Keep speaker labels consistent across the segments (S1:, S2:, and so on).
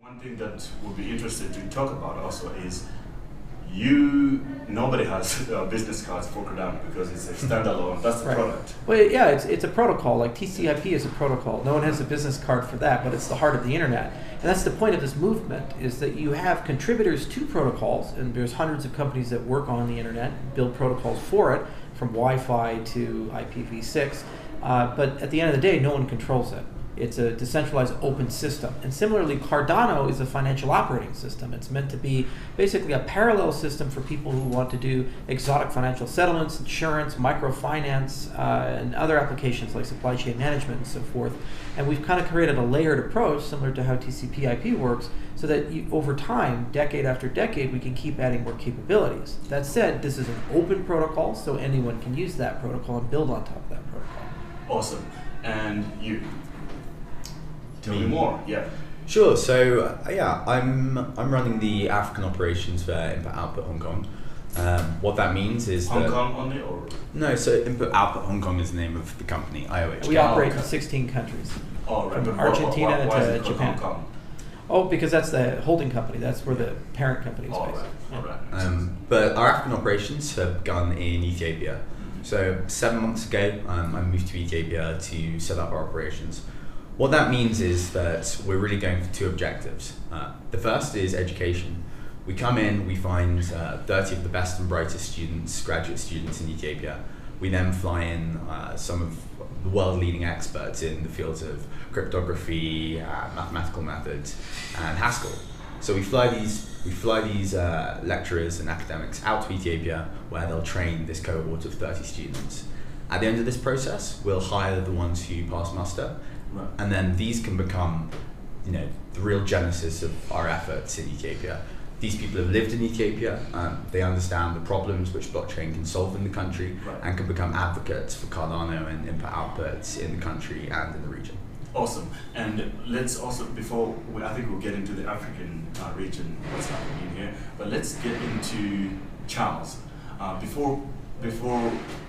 S1: One thing that would be interesting to talk about also is nobody has business cards for Cardano because it's a standalone. That's the product.
S2: Well, yeah, it's a protocol. Like TCP is a protocol. No one has a business card for that, but it's the heart of the internet. And that's the point of this movement, is that you have contributors to protocols, and there's hundreds of companies that work on the internet, build protocols for it, from Wi-Fi to IPv6. But at the end of the day, no one controls it. It's a decentralized open system. And similarly, Cardano is a financial operating system. It's meant to be basically a parallel system for people who want to do exotic financial settlements, insurance, microfinance, and other applications like supply chain management and so forth. And we've kind of created a layered approach, similar to how TCP/IP works, so that over time, decade after decade, we can keep adding more capabilities. That said, this is an open protocol, so anyone can use that protocol and build on top of that protocol.
S1: Awesome. And you? Tell me more. Yeah.
S3: Sure. So yeah, I'm running the African operations for Input Output Hong Kong. What that means is
S1: Hong Kong only, or
S3: no? So Input Output Hong Kong is the name of the company. IOH.
S2: We operate in 16 countries.
S1: Oh, right.
S2: From Argentina
S1: why is
S2: to
S1: it called
S2: Japan.
S1: Hong Kong?
S2: Oh, because that's the holding company. That's where the parent company is based.
S1: All right.
S3: But our African operations have begun in Ethiopia. So 7 months ago, I moved to Ethiopia to set up our operations. What that means is that we're really going for two objectives. The first is education. We come in, we find 30 of the best and brightest students, graduate students in Ethiopia. We then fly in some of the world-leading experts in the fields of cryptography, mathematical methods, and Haskell. So we fly these lecturers and academics out to Ethiopia, where they'll train this cohort of 30 students. At the end of this process, we'll hire the ones who pass muster. Right. And then these can become, the real genesis of our efforts in Ethiopia. These people have lived in Ethiopia, they understand the problems which blockchain can solve in the country, and can become advocates for Cardano and input outputs in the country and in the region.
S1: Awesome. And let's also, I think we'll get into the African region, what's happening here, but let's get into Charles. Before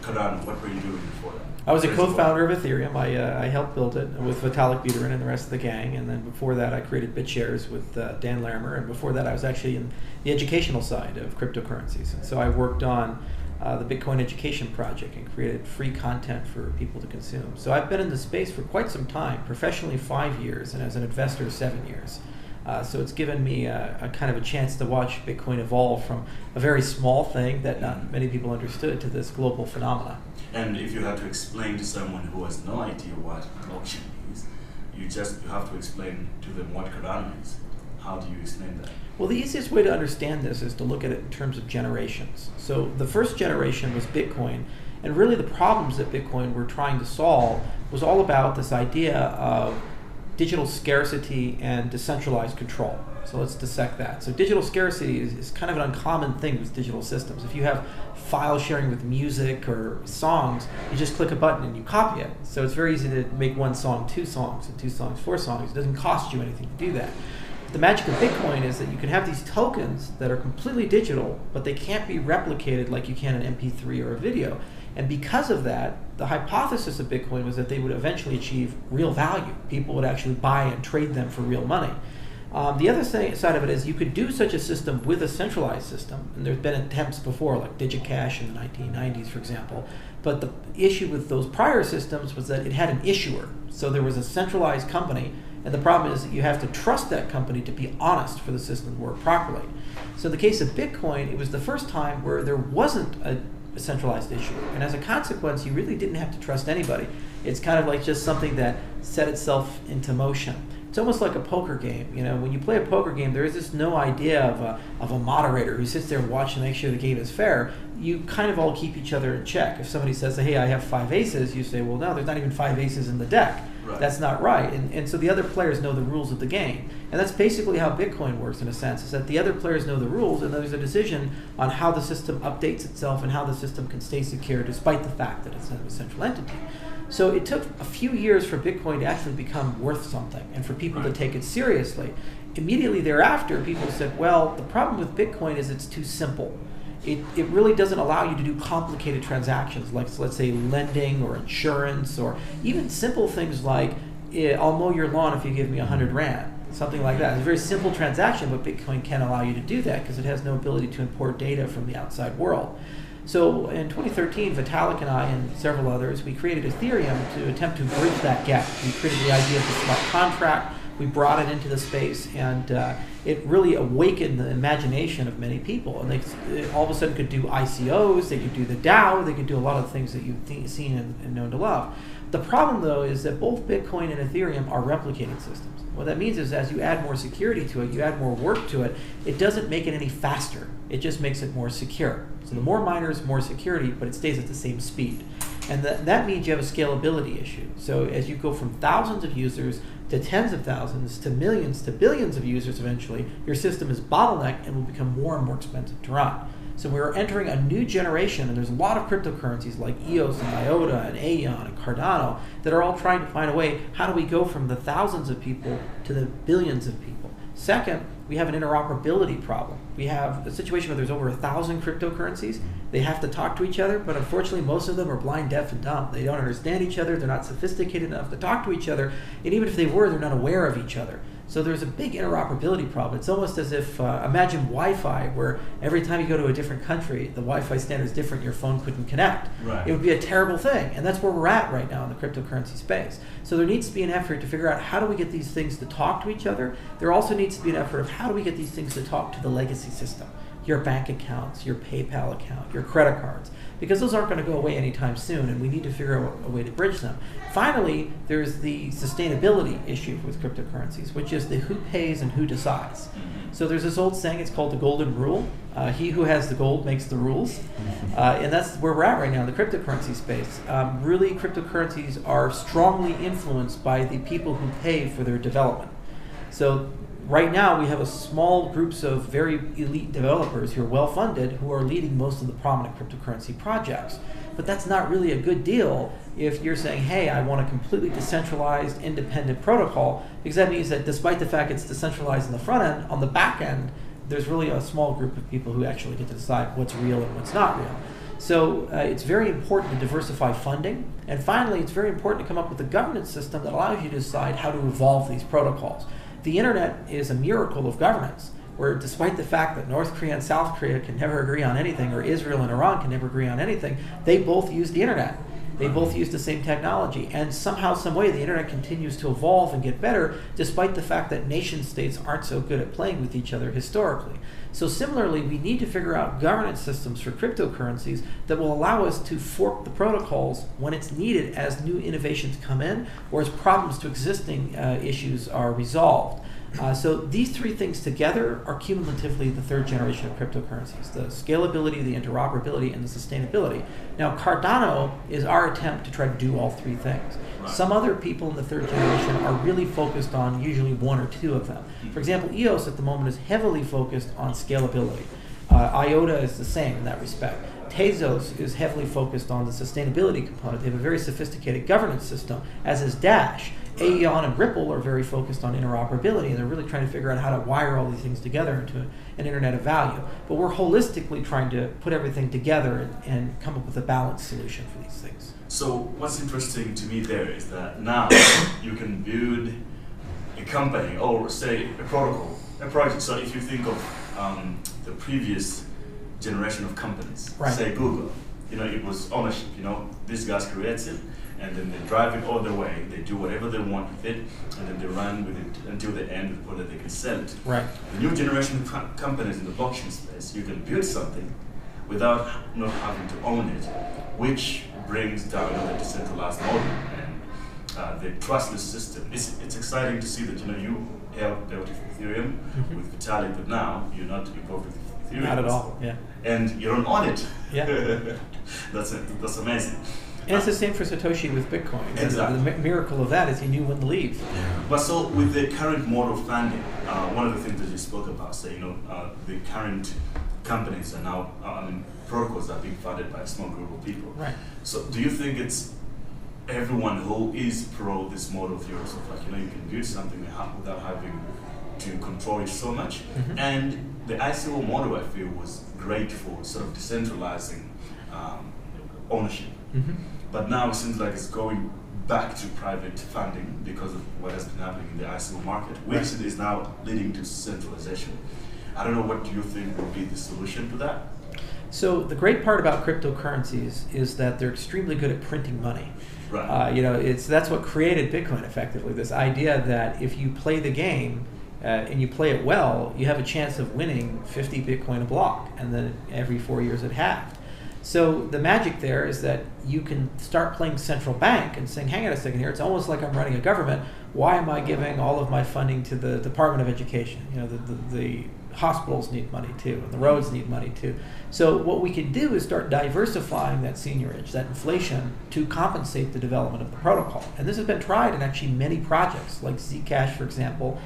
S1: Cardano, what were you doing before that?
S2: I was a co-founder of Ethereum. I helped build it with Vitalik Buterin and the rest of the gang. And then before that, I created BitShares with Dan Larimer. And before that, I was actually in the educational side of cryptocurrencies. And so I worked on the Bitcoin education project and created free content for people to consume. So I've been in the space for quite some time, professionally 5 years, and as an investor 7 years. So it's given me a kind of a chance to watch Bitcoin evolve from a very small thing that not many people understood to this global phenomenon.
S1: And if you had to explain to someone who has no idea what blockchain is, you have to explain to them what Cardano is. How do you explain that?
S2: Well, the easiest way to understand this is to look at it in terms of generations. So the first generation was Bitcoin, and really the problems that Bitcoin were trying to solve was all about this idea of digital scarcity and decentralized control. So let's dissect that. So digital scarcity is kind of an uncommon thing with digital systems. If you have file sharing with music or songs, you just click a button and you copy it. So it's very easy to make one song 2 songs and 2 songs 4 songs. It doesn't cost you anything to do that. The magic of Bitcoin is that you can have these tokens that are completely digital, but they can't be replicated like you can an MP3 or a video. And because of that, the hypothesis of Bitcoin was that they would eventually achieve real value. People would actually buy and trade them for real money. The other side of it is you could do such a system with a centralized system, and there's been attempts before, like DigiCash in the 1990s, for example. But the issue with those prior systems was that it had an issuer. So there was a centralized company, and the problem is that you have to trust that company to be honest for the system to work properly. So in the case of Bitcoin, it was the first time where there wasn't a centralized issuer. And as a consequence, you really didn't have to trust anybody. It's kind of like just something that set itself into motion. It's almost like a poker game. When you play a poker game, there is this no idea of a moderator who sits there and watches to make sure the game is fair. You kind of all keep each other in check. If somebody says, hey, I have 5 aces, you say, well, no, there's not even 5 aces in the deck. Right. That's not right. And so the other players know the rules of the game. And that's basically how Bitcoin works in a sense, is that the other players know the rules, and there's a decision on how the system updates itself and how the system can stay secure despite the fact that it's not a central entity. So it took a few years for Bitcoin to actually become worth something and for people to take it seriously. Immediately thereafter, people said, well, the problem with Bitcoin is it's too simple. It really doesn't allow you to do complicated transactions like, let's say, lending or insurance, or even simple things like, I'll mow your lawn if you give me 100 Rand. something like that. It's a very simple transaction, but Bitcoin can't allow you to do that because it has no ability to import data from the outside world. So in 2013, Vitalik and I and several others, we created Ethereum to attempt to bridge that gap. We created the idea of the smart contract. We brought it into the space, and it really awakened the imagination of many people. And they all of a sudden could do ICOs, they could do the DAO, they could do a lot of things that you've seen and known to love. The problem, though, is that both Bitcoin and Ethereum are replicating systems. What that means is as you add more security to it, you add more work to it, it doesn't make it any faster. It just makes it more secure. So the more miners, more security, but it stays at the same speed. And that means you have a scalability issue. So as you go from thousands of users to tens of thousands to millions to billions of users eventually, your system is bottlenecked and will become more and more expensive to run. So we're entering a new generation, and there's a lot of cryptocurrencies like EOS and IOTA and Aeon and Cardano that are all trying to find a way, how do we go from the thousands of people to the billions of people? Second, we have an interoperability problem. We have a situation where there's over 1,000 cryptocurrencies. They have to talk to each other, but unfortunately most of them are blind, deaf, and dumb. They don't understand each other, they're not sophisticated enough to talk to each other, and even if they were, they're not aware of each other. So there's a big interoperability problem. It's almost as if, imagine Wi-Fi, where every time you go to a different country, the Wi-Fi standard is different, your phone couldn't connect.
S1: Right.
S2: It would be a terrible thing, and that's where we're at right now in the cryptocurrency space. So there needs to be an effort to figure out how do we get these things to talk to each other. There also needs to be an effort of how do we get these things to talk to the legacy system, your bank accounts, your PayPal account, your credit cards, because those aren't going to go away anytime soon, and we need to figure out a way to bridge them. Finally, there's the sustainability issue with cryptocurrencies, which is the who pays and who decides. So there's this old saying, it's called the golden rule. He who has the gold makes the rules. And that's where we're at right now in the cryptocurrency space. Really, cryptocurrencies are strongly influenced by the people who pay for their development. So right now, we have a small groups of very elite developers who are well-funded who are leading most of the prominent cryptocurrency projects. But that's not really a good deal if you're saying, hey, I want a completely decentralized, independent protocol, because that means that despite the fact it's decentralized in the front end, on the back end, there's really a small group of people who actually get to decide what's real and what's not real. So it's very important to diversify funding. And finally, it's very important to come up with a governance system that allows you to decide how to evolve these protocols. The internet is a miracle of governance, where despite the fact that North Korea and South Korea can never agree on anything, or Israel and Iran can never agree on anything, they both use the internet. They both use the same technology. And somehow, some way, the internet continues to evolve and get better, despite the fact that nation states aren't so good at playing with each other historically. So similarly, we need to figure out governance systems for cryptocurrencies that will allow us to fork the protocols when it's needed as new innovations come in, or as problems to existing issues are resolved. So these three things together are cumulatively the third generation of cryptocurrencies: the scalability, the interoperability, and the sustainability. Now, Cardano is our attempt to try to do all three things.
S1: Right.
S2: Some other people in the third generation are really focused on usually one or two of them. For example, EOS at the moment is heavily focused on scalability. IOTA is the same in that respect. Tezos is heavily focused on the sustainability component. They have a very sophisticated governance system, as is Dash. Aeon and Ripple are very focused on interoperability, and they're really trying to figure out how to wire all these things together into an internet of value. But we're holistically trying to put everything together and come up with a balanced solution for these things.
S1: So what's interesting to me there is that now you can build a company, or say a protocol, a project. So if you think of the previous generation of companies,
S2: right.
S1: Say Google, it was ownership. These guys create it, and then they drive it all the way. They do whatever they want with it, and then they run with it until the end, before that they can sell it.
S2: Right.
S1: The new generation of companies in the blockchain space, you can build something without not having to own it, which brings down the decentralized model and the trustless system. It's exciting to see that you helped dealt with Ethereum with Vitalik, but now you're not involved with Ethereum.
S2: Not at all. Yeah.
S1: And you don't own it.
S2: Yeah.
S1: That's amazing.
S2: And it's the same for Satoshi with Bitcoin.
S1: Exactly.
S2: The miracle of that is he knew when to leave.
S3: Yeah.
S1: But so with the current mode of funding, one of the things that you spoke about, say, the current companies are now, protocols are being funded by a small group of people.
S2: Right.
S1: So do you think it's everyone who is pro this model of yours, of you can build something without having to control it so much? And the ICO model, I feel, was great for sort of decentralizing ownership. But now it seems like it's going back to private funding because of what has been happening in the ICO market, which is now leading to centralization. I don't know, what do you think would be the solution to that?
S2: So the great part about cryptocurrencies is that they're extremely good at printing money.
S1: Right.
S2: That's what created Bitcoin effectively. This idea that if you play the game and you play it well, you have a chance of winning 50 Bitcoin a block, and then every 4 years it halved. So the magic there is that you can start playing central bank and saying, hang on a second here, it's almost like I'm running a government. Why am I giving all of my funding to the Department of Education? The hospitals need money too, and the roads need money too. So what we can do is start diversifying that seniorage, that inflation, to compensate the development of the protocol. And this has been tried in actually many projects, like Zcash, for example,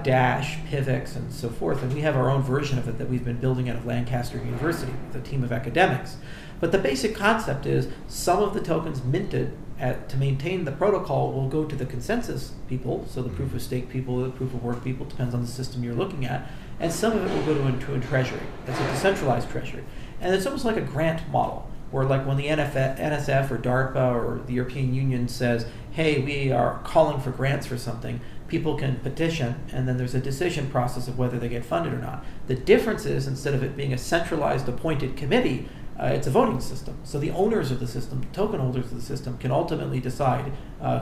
S2: Dash, PIVX, and so forth. And we have our own version of it that we've been building out of Lancaster University with a team of academics. But the basic concept is some of the tokens minted to maintain the protocol will go to the consensus people, so the proof of stake people, the proof of work people, depends on the system you're looking at, and some of it will go to a treasury. That's a decentralized treasury. And it's almost like a grant model, where like when the NSF or DARPA or the European Union says, hey, we are calling for grants for something, people can petition, and then there's a decision process of whether they get funded or not. The difference is, instead of it being a centralized appointed committee, it's a voting system. So the owners of the system, token holders of the system, can ultimately decide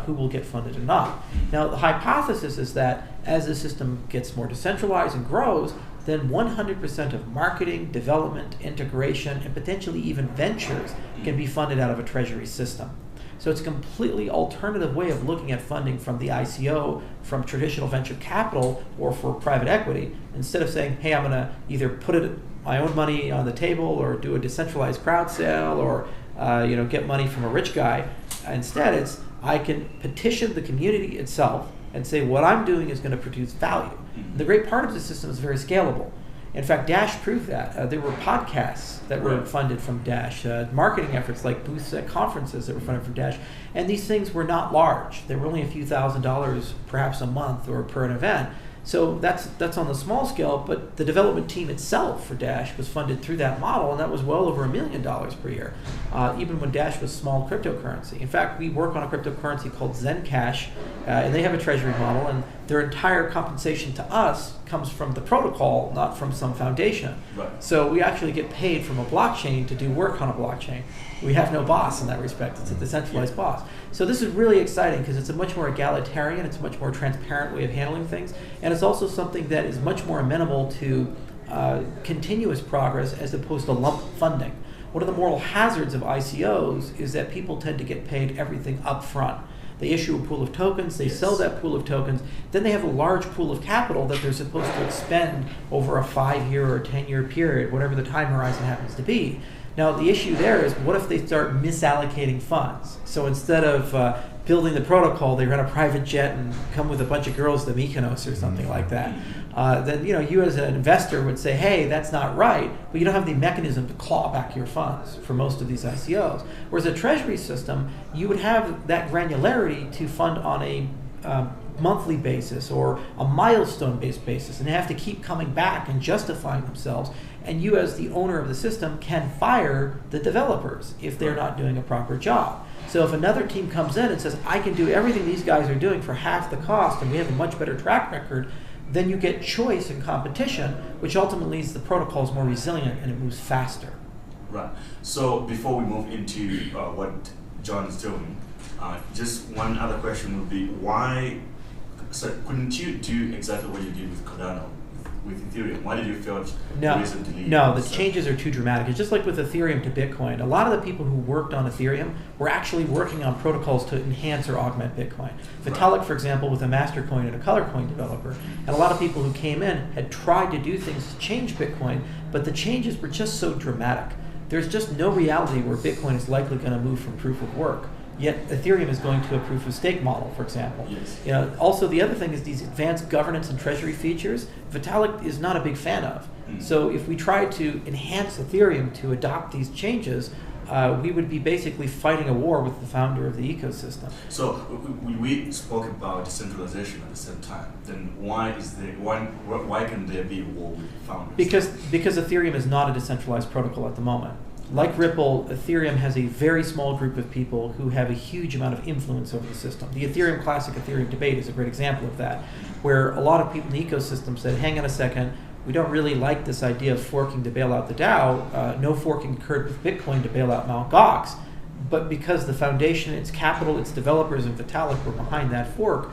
S2: who will get funded or not. Now, the hypothesis is that as the system gets more decentralized and grows, then 100% of marketing, development, integration, and potentially even ventures can be funded out of a treasury system. So it's a completely alternative way of looking at funding from the ICO, from traditional venture capital, or for private equity. Instead of saying, hey, I'm going to either put my own money on the table or do a decentralized crowd sale or get money from a rich guy. Instead, it's I can petition the community itself and say what I'm doing is going to produce value. The great part of the system is very scalable. In fact, Dash proved that. There were podcasts that were funded from Dash, marketing efforts like booths at conferences that were funded from Dash, and these things were not large. They were only a few $1,000s, perhaps a month or per an event. So that's on the small scale, but the development team itself for Dash was funded through that model, and that was well over $1 million per year, even when Dash was small cryptocurrency. In fact, we work on a cryptocurrency called Zencash, and they have a treasury model, and their entire compensation to us comes from the protocol, not from some foundation.
S1: Right.
S2: So we actually get paid from a blockchain to do work on a blockchain. We have no boss in that respect. It's a decentralized boss. So this is really exciting because it's a much more egalitarian, it's a much more transparent way of handling things, and it's also something that is much more amenable to continuous progress as opposed to lump funding. One of the moral hazards of ICOs is that people tend to get paid everything up front. They issue a pool of tokens, they sell that pool of tokens, then they have a large pool of capital that they're supposed to expend over a 5-year or 10-year period, whatever the time horizon happens to be. Now, the issue there is, what if they start misallocating funds? So instead of building the protocol, they rent a private jet and come with a bunch of girls to Mykonos or something like that. Then you as an investor would say, hey, that's not right, but you don't have the mechanism to claw back your funds for most of these ICOs. Whereas a treasury system, you would have that granularity to fund on a monthly basis or a milestone-based basis, and they have to keep coming back and justifying themselves. And you, as the owner of the system, can fire the developers if they're not doing a proper job. So if another team comes in and says, I can do everything these guys are doing for half the cost and we have a much better track record, then you get choice and competition, which ultimately is the protocol is more resilient and it moves faster.
S1: Right. So before we move into what John is doing, just one other question would be, couldn't you do exactly what you did with Cardano, with Ethereum? Why did you feel the reason to leave?
S2: No, the changes are too dramatic. It's just like with Ethereum to Bitcoin. A lot of the people who worked on Ethereum were actually working on protocols to enhance or augment Bitcoin. Vitalik, for example, was a Mastercoin and a Colorcoin developer. And a lot of people who came in had tried to do things to change Bitcoin, but the changes were just so dramatic. There's just no reality where Bitcoin is likely going to move from proof of work. Yet Ethereum is going to a proof of stake model, for example.
S1: Yes.
S2: Also, the other thing is these advanced governance and treasury features, Vitalik is not a big fan of. So if we try to enhance Ethereum to adopt these changes, we would be basically fighting a war with the founder of the ecosystem.
S1: So we spoke about decentralization at the same time. Then why can there be a war with the founders?
S2: Because Ethereum is not a decentralized protocol at the moment. Like Ripple, Ethereum has a very small group of people who have a huge amount of influence over the system. The Ethereum Classic Ethereum debate is a great example of that, where a lot of people in the ecosystem said, hang on a second, we don't really like this idea of forking to bail out the DAO. No forking occurred with Bitcoin to bail out Mt. Gox, but because the foundation, its capital, its developers, and Vitalik were behind that fork,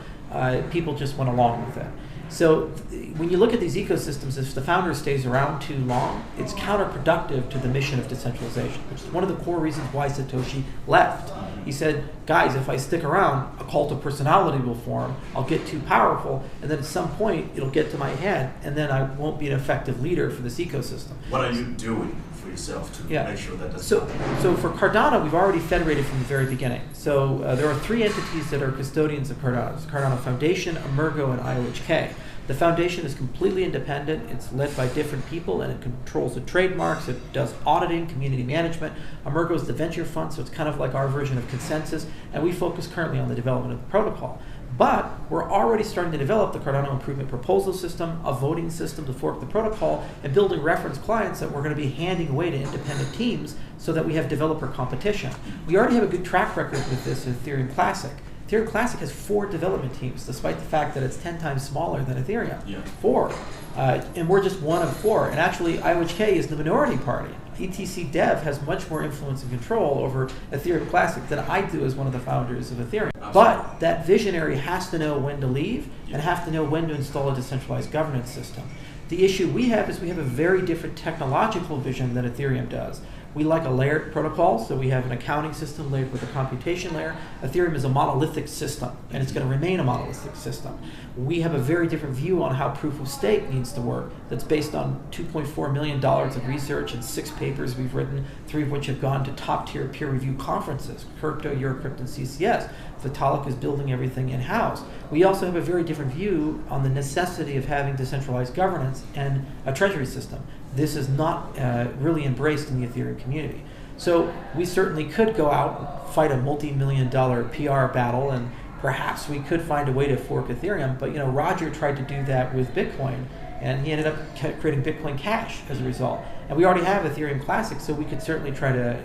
S2: people just went along with it. So when you look at these ecosystems, if the founder stays around too long, it's counterproductive to the mission of decentralization, which is one of the core reasons why Satoshi left. He said, guys, if I stick around, a cult of personality will form, I'll get too powerful, and then at some point it'll get to my head, and then I won't be an effective leader for this ecosystem.
S1: What are you doing for yourself to make sure that doesn't happen?
S2: So for Cardano, we've already federated from the very beginning. So there are 3 entities that are custodians of Cardano. It's Cardano Foundation, Emergo, and IOHK. The foundation is completely independent. It's led by different people, and it controls the trademarks. It does auditing, community management. Emergo is the venture fund, so it's kind of like our version of Consensus, and we focus currently on the development of the protocol. But we're already starting to develop the Cardano Improvement Proposal System, a voting system to fork the protocol, and building reference clients that we're going to be handing away to independent teams so that we have developer competition. We already have a good track record with this in Ethereum Classic. Ethereum Classic has 4 development teams, despite the fact that it's 10 times smaller than Ethereum.
S1: Yeah.
S2: 4. And we're just one of 4. And actually, IOHK is the minority party. ETC Dev has much more influence and control over Ethereum Classic than I do as one of the founders of Ethereum.
S1: Absolutely.
S2: But that visionary has to know when to leave and have to know when to install a decentralized governance system. The issue we have is we have a very different technological vision than Ethereum does. We like a layered protocol, so we have an accounting system layered with a computation layer. Ethereum is a monolithic system, and it's going to remain a monolithic system. We have a very different view on how proof of stake needs to work. That's based on $2.4 million of research and 6 papers we've written, 3 of which have gone to top-tier peer-review conferences, Crypto, Eurocrypt, and CCS. Vitalik is building everything in-house. We also have a very different view on the necessity of having decentralized governance and a treasury system. This is not really embraced in the Ethereum community. So we certainly could go out and fight a multi-million-dollar PR battle, and perhaps we could find a way to fork Ethereum, but Roger tried to do that with Bitcoin, and he ended up creating Bitcoin Cash as a result. And we already have Ethereum Classic, so we could certainly try to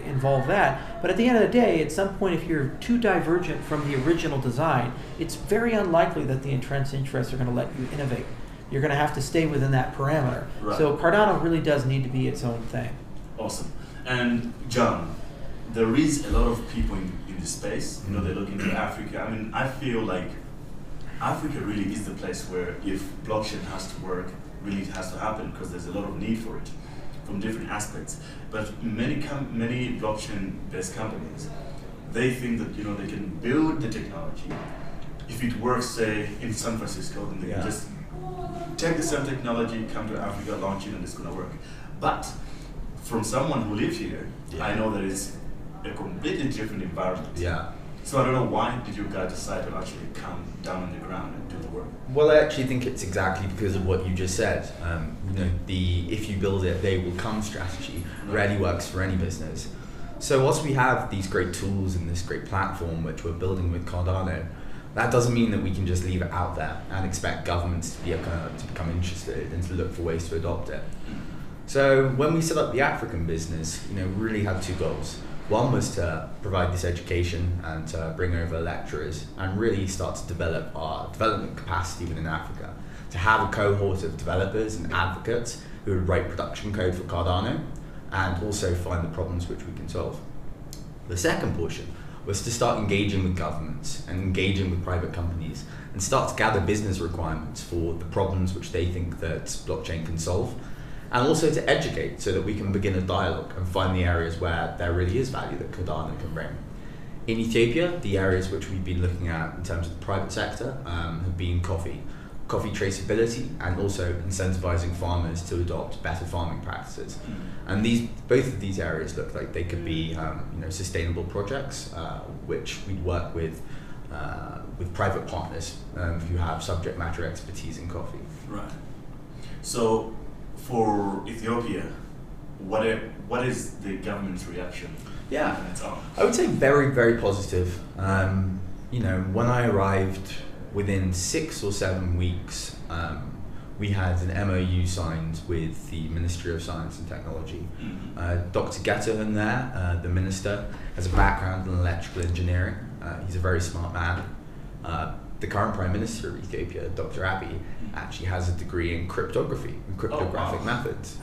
S2: involve that. But at the end of the day, at some point, if you're too divergent from the original design, it's very unlikely that the entrenched interests are going to let you innovate. You're going to have to stay within that parameter.
S1: Right.
S2: So Cardano really does need to be its own thing.
S1: Awesome. And John, there is a lot of people in this space. They're looking to Africa. I mean, I feel like Africa really is the place where if blockchain has to work, really it has to happen because there's a lot of need for it from different aspects. But many blockchain-based companies, they think that they can build the technology. If it works, say in San Francisco, then they can just take the same technology, come to Africa, launch it, and it's going to work. But from someone who lives here, I know that it's a completely different environment.
S3: Yeah.
S1: So I don't know, why did you guys decide to actually come down on the ground and do the work?
S3: Well, I actually think it's exactly because of what you just said. The if you build it, they will come strategy rarely works for any business. So whilst we have these great tools and this great platform which we're building with Cardano, that doesn't mean that we can just leave it out there and expect governments to become interested and to look for ways to adopt it. So when we set up the African business, we really had 2 goals. One was to provide this education and to bring over lecturers and really start to develop our development capacity within Africa. To have a cohort of developers and advocates who would write production code for Cardano and also find the problems which we can solve. The second portion was to start engaging with governments and engaging with private companies and start to gather business requirements for the problems which they think that blockchain can solve, and also to educate so that we can begin a dialogue and find the areas where there really is value that Cardano can bring. In Ethiopia, the areas which we've been looking at in terms of the private sector have been coffee traceability, and also incentivizing farmers to adopt better farming practices. And both of these areas look like they could be sustainable projects which we work with private partners who have subject matter expertise in coffee.
S1: Right. So for Ethiopia, what is the government's reaction?
S3: Yeah,
S1: on its own?
S3: I would say very, very positive. When I arrived, within 6 or 7 weeks, we had an MOU signed with the Ministry of Science and Technology. Dr. Getter in there, the minister, has a background in electrical engineering. He's a very smart man. The current Prime Minister of Ethiopia, Dr. Abiy, actually has a degree in cryptography and cryptographic methods,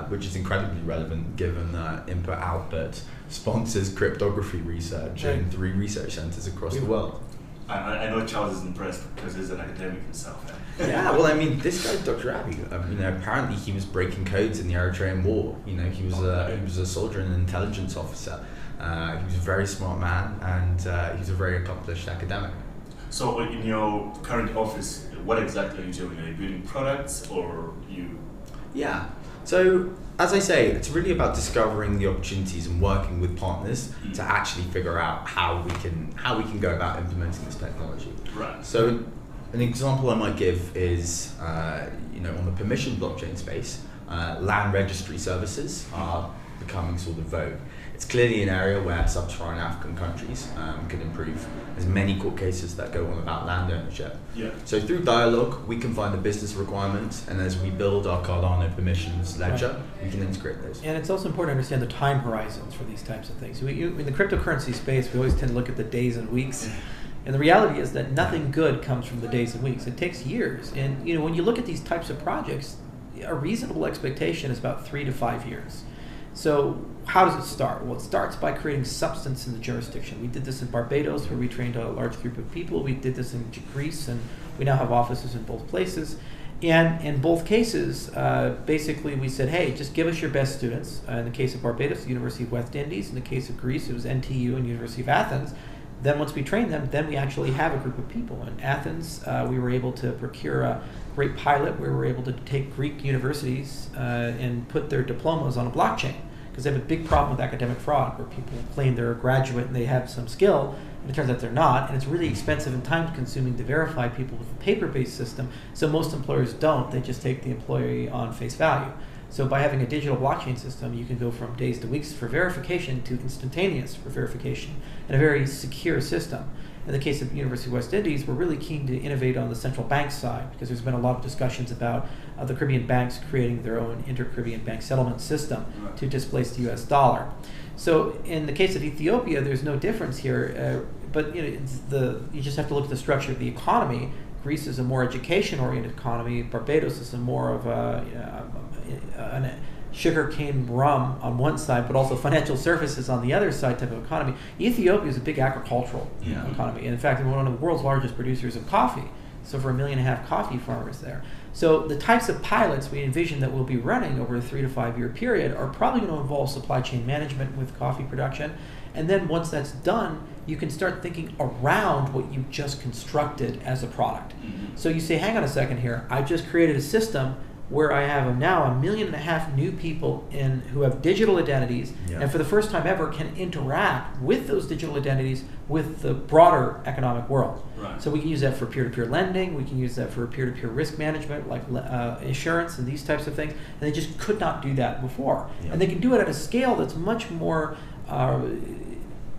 S3: which is incredibly relevant given that Input-Output sponsors cryptography research in 3 research centers across the world.
S1: I know Charles is impressed because he's an academic himself.
S3: Yeah, well, I mean, this guy, Dr. Abiy, apparently he was breaking codes in the Eritrean war. He was a soldier and an intelligence officer. He was a very smart man, and he's a very accomplished academic.
S1: So, in your current office, what exactly are you doing? Are you building products, or you?
S3: Yeah. So, as I say, it's really about discovering the opportunities and working with partners to actually figure out how we can go about implementing this technology.
S1: Right.
S3: So, an example I might give is, on the permission blockchain space, land registry services are becoming sort of vogue. It's clearly an area where sub-Saharan African countries can improve. There's many court cases that go on about land ownership.
S1: Yeah.
S3: So through dialogue, we can find the business requirements, and as we build our Cardano permissions ledger, we can integrate those.
S2: And it's also important to understand the time horizons for these types of things. In the cryptocurrency space, we always tend to look at the days and weeks. And the reality is that nothing good comes from the days and weeks. It takes years. And when you look at these types of projects, a reasonable expectation is about 3 to 5 years. So how does it start? Well, it starts by creating substance in the jurisdiction. We did this in Barbados, where we trained a large group of people. We did this in Greece, and we now have offices in both places. And in both cases, basically we said, hey, just give us your best students. In the case of Barbados, the University of West Indies. In the case of Greece, it was NTU and University of Athens. Then once we train them, then we actually have a group of people. In Athens, we were able to procure a great pilot where we were able to take Greek universities and put their diplomas on a blockchain, because they have a big problem with academic fraud, where people claim they're a graduate and they have some skill, and it turns out they're not, and it's really expensive and time-consuming to verify people with a paper-based system, so most employers don't. They just take the employee on face value. So by having a digital blockchain system, you can go from days to weeks for verification to instantaneous for verification, in a very secure system. In the case of the University of West Indies, we're really keen to innovate on the central bank side, because there's been a lot of discussions about the Caribbean banks creating their own inter-Caribbean bank settlement system to displace the US dollar. So in the case of Ethiopia, there's no difference here, but you just have to look at the structure of the economy. Greece is a more education-oriented economy. Barbados is a more of a sugarcane rum on one side, but also financial services on the other side type of economy. Ethiopia is a big agricultural economy. And in fact, we're one of the world's largest producers of coffee. So over 1.5 million coffee farmers there. So the types of pilots we envision that we'll be running over a 3 to 5 year period are probably going to involve supply chain management with coffee production. And then once that's done, you can start thinking around what you've just constructed as a product. So you say, hang on a second here, I just created a system where I have now 1.5 million new people who have digital identities, and for the first time ever can interact with those digital identities with the broader economic world.
S1: Right.
S2: So we can use that for peer-to-peer lending, we can use that for peer-to-peer risk management, like insurance and these types of things, and they just could not do that before. And they can do it at a scale that's much more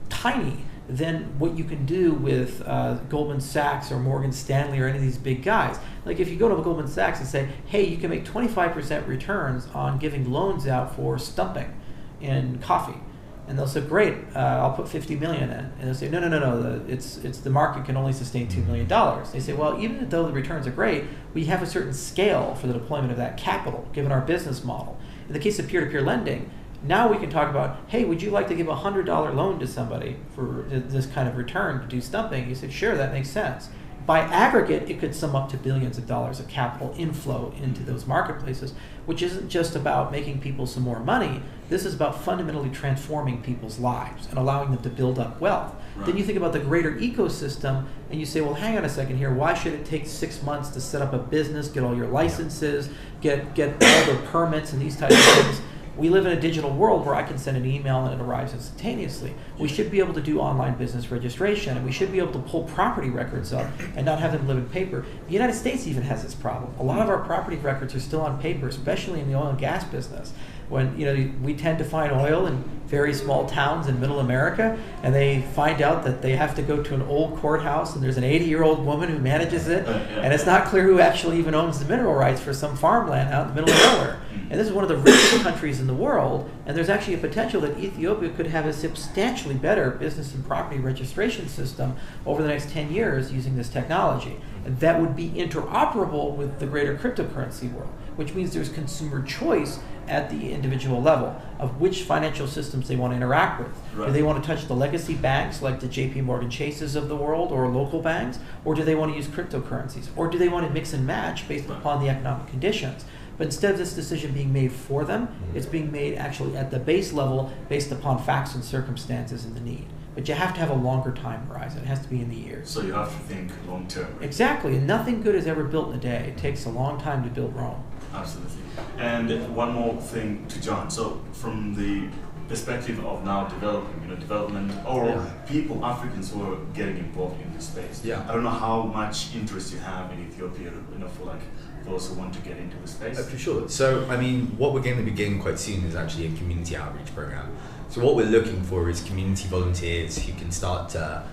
S2: tiny than what you can do with Goldman Sachs or Morgan Stanley or any of these big guys. Like if you go to Goldman Sachs and say, hey, you can make 25% returns on giving loans out for stumping in coffee. And they'll say, great, I'll put 50 million in. And they'll say, no, it's the market can only sustain $2 million. They say, well, even though the returns are great, we have a certain scale for the deployment of that capital, given our business model. In the case of peer-to-peer lending, now we can talk about, hey, would you like to give a $100 loan to somebody for this kind of return to do stumping? You said, sure, that makes sense. By aggregate, it could sum up to billions of dollars of capital inflow into those marketplaces, which isn't just about making people some more money. This is about fundamentally transforming people's lives and allowing them to build up wealth. Right. Then you think about the greater ecosystem, and you say, well, hang on a second here. Why should it take 6 months to set up a business, get all your licenses, get all the permits and these types of things? We live in a digital world where I can send an email and it arrives instantaneously. We should be able to do online business registration, and we should be able to pull property records up and not have them live in paper. The United States even has this problem. A lot of our property records are still on paper, especially in the oil and gas business. When we tend to find oil in very small towns in middle America, and they find out that they have to go to an old courthouse, and there's an 80-year-old woman who manages it, and it's not clear who actually even owns the mineral rights for some farmland out in the middle of nowhere. And this is one of the richest countries in the world, and there's actually a potential that Ethiopia could have a substantially better business and property registration system over the next 10 years using this technology. And that would be interoperable with the greater cryptocurrency world, which means there's consumer choice at the individual level of which financial systems they want to interact with.
S1: Right.
S2: Do they want to touch the legacy banks like the JP Morgan Chases of the world or local banks, or do they want to use cryptocurrencies, or do they want to mix and match based upon the economic conditions? But instead of this decision being made for them, it's being made actually at the base level based upon facts and circumstances and the need. But you have to have a longer time horizon. It has to be in the years.
S1: So you have to think long term.
S2: Exactly, and nothing good is ever built in a day. It takes a long time to build Rome.
S1: Absolutely. And one more thing to John. So from the perspective of now development or people, Africans who are getting involved in this space.
S3: Yeah.
S1: I don't know how much interest you have in Ethiopia, for like those who want to get into the space.
S3: For sure. So, I mean, what we're going to begin quite soon is actually a community outreach program. So what we're looking for is community volunteers who can start to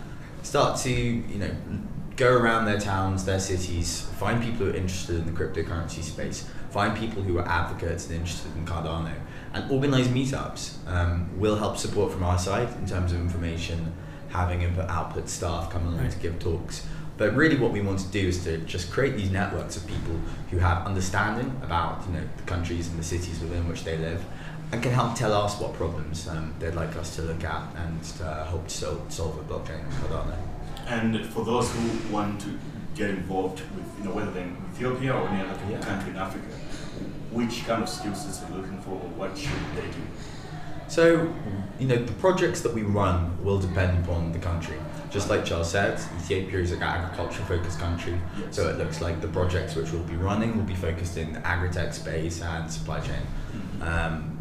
S3: go around their towns, their cities, find people who are interested in the cryptocurrency space, find people who are advocates and interested in Cardano, and organize meetups. We'll help support from our side in terms of information, having input-output staff come along to give talks. But really what we want to do is to just create these networks of people who have understanding about the countries and the cities within which they live, and can help tell us what problems they'd like us to look at and hope to solve with blockchain and Cardano.
S1: And for those who want to get involved with, whether they're in Ethiopia or any other country in Africa, which kind of skill sets are you looking for, or what should they do?
S3: So, the projects that we run will depend upon the country. Just like Charles said, Ethiopia is an agriculture-focused country, so it looks like the projects which we'll be running will be focused in the agri-tech space and supply chain.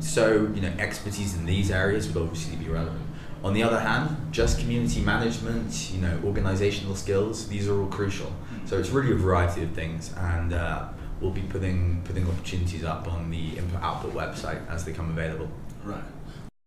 S3: So, expertise in these areas would obviously be relevant. On the other hand, just community management, organizational skills, these are all crucial. So it's really a variety of things, and we'll be putting opportunities up on the input-output website as they come available.
S1: Right.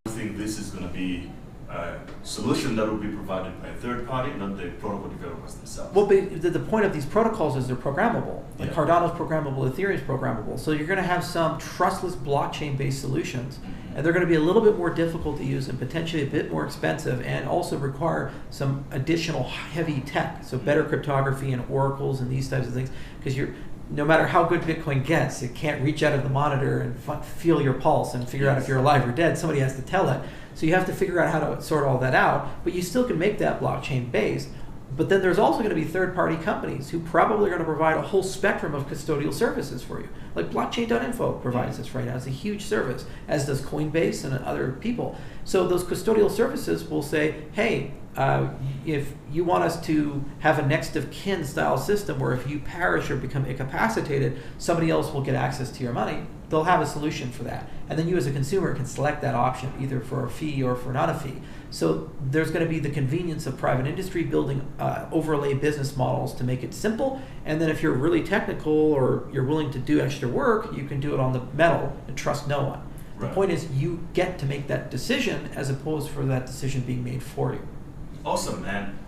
S1: I think this is going to be a solution that will be provided by a third party, not the protocol developers themselves.
S2: Well, the point of these protocols is they're programmable. Like Cardano's programmable, Ethereum's programmable. So you're going to have some trustless blockchain-based solutions, and they're going to be a little bit more difficult to use and potentially a bit more expensive, and also require some additional heavy tech, so better cryptography and oracles and these types of things, because no matter how good Bitcoin gets, it can't reach out of the monitor and feel your pulse and figure out if you're alive or dead. Somebody has to tell it. So you have to figure out how to sort all that out, but you still can make that blockchain based. But then there's also going to be third-party companies who probably are going to provide a whole spectrum of custodial services for you. Like blockchain.info provides this right now. It's a huge service, as does Coinbase and other people. So those custodial services will say, hey, if you want us to have a next of kin style system where if you perish or become incapacitated, somebody else will get access to your money, they'll have a solution for that. And then you as a consumer can select that option either for a fee or for not a fee. So there's going to be the convenience of private industry building overlay business models to make it simple. And then if you're really technical or you're willing to do extra work, you can do it on the metal and trust no one. Right. The point is you get to make that decision as opposed for that decision being made for you.
S1: Awesome, man.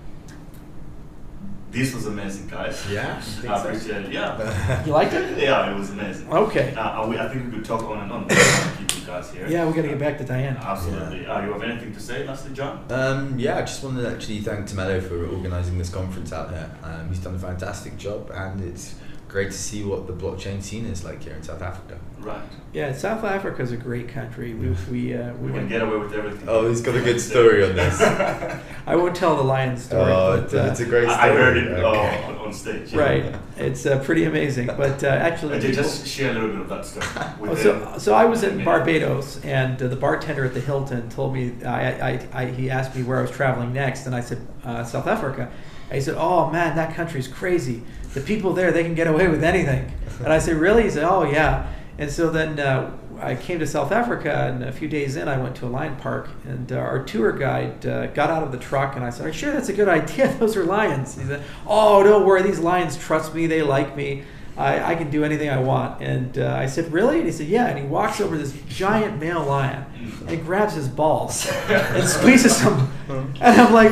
S1: This was amazing, guys.
S3: Yeah,
S1: I appreciate it. Yeah.
S2: You liked it?
S1: Yeah, it was amazing.
S2: Okay.
S1: I think we could talk on and on. Keep you guys here.
S2: Yeah, we got to get back to Diane.
S1: Absolutely. You have anything to say, lastly, John?
S3: I just wanted to actually thank Tomello for organising this conference out here. He's done a fantastic job, and it's great to see what the blockchain scene is like here in South Africa.
S1: Right.
S2: Yeah, South Africa is a great country. We
S1: can get away with everything.
S3: Oh, he's got a good story on this.
S2: I won't tell the lion story.
S3: But, it's a great story.
S1: I heard it on stage. Yeah.
S2: Right. It's pretty amazing. But actually,
S1: just share a little bit of that story.
S2: So I was in Barbados, and the bartender at the Hilton told me he asked me where I was traveling next, and I said South Africa. He said, "Oh man, that country's crazy. The people there, they can get away with anything." And I said, "Really?" He said, "Oh yeah." And so then I came to South Africa, and a few days in, I went to a lion park, and our tour guide got out of the truck, and I said, "Are you sure that's a good idea? Those are lions." He said, "Oh, don't worry. These lions trust me. They like me." I can do anything I want. And I said, really? And he said, yeah. And he walks over to this giant male lion and he grabs his balls and squeezes them. And I'm like,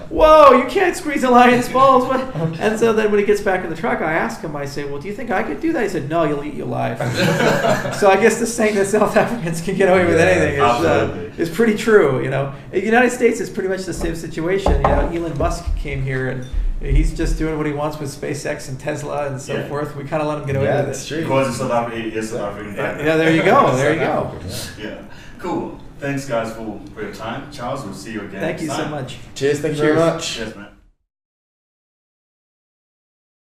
S2: whoa, you can't squeeze a lion's balls. And so then when he gets back in the truck, I ask him, I say, well, do you think I could do that? He said, no, he'll eat you alive. So I guess this saying that South Africans can get away with anything is pretty true. You know, in the United States, it's pretty much the same situation. You know, Elon Musk came here and he's just doing what he wants with SpaceX and Tesla and so forth. We kind of let him get away with it.
S3: That's true.
S1: Because it's South African, he is South African background.
S2: Yeah, there you go. There you go.
S1: Yeah, cool. Thanks, guys, for your time. Charles, we'll see you again.
S2: Thank you
S1: next
S2: so
S1: time.
S2: much.
S3: Cheers. Thank you very much.
S1: Cheers, man.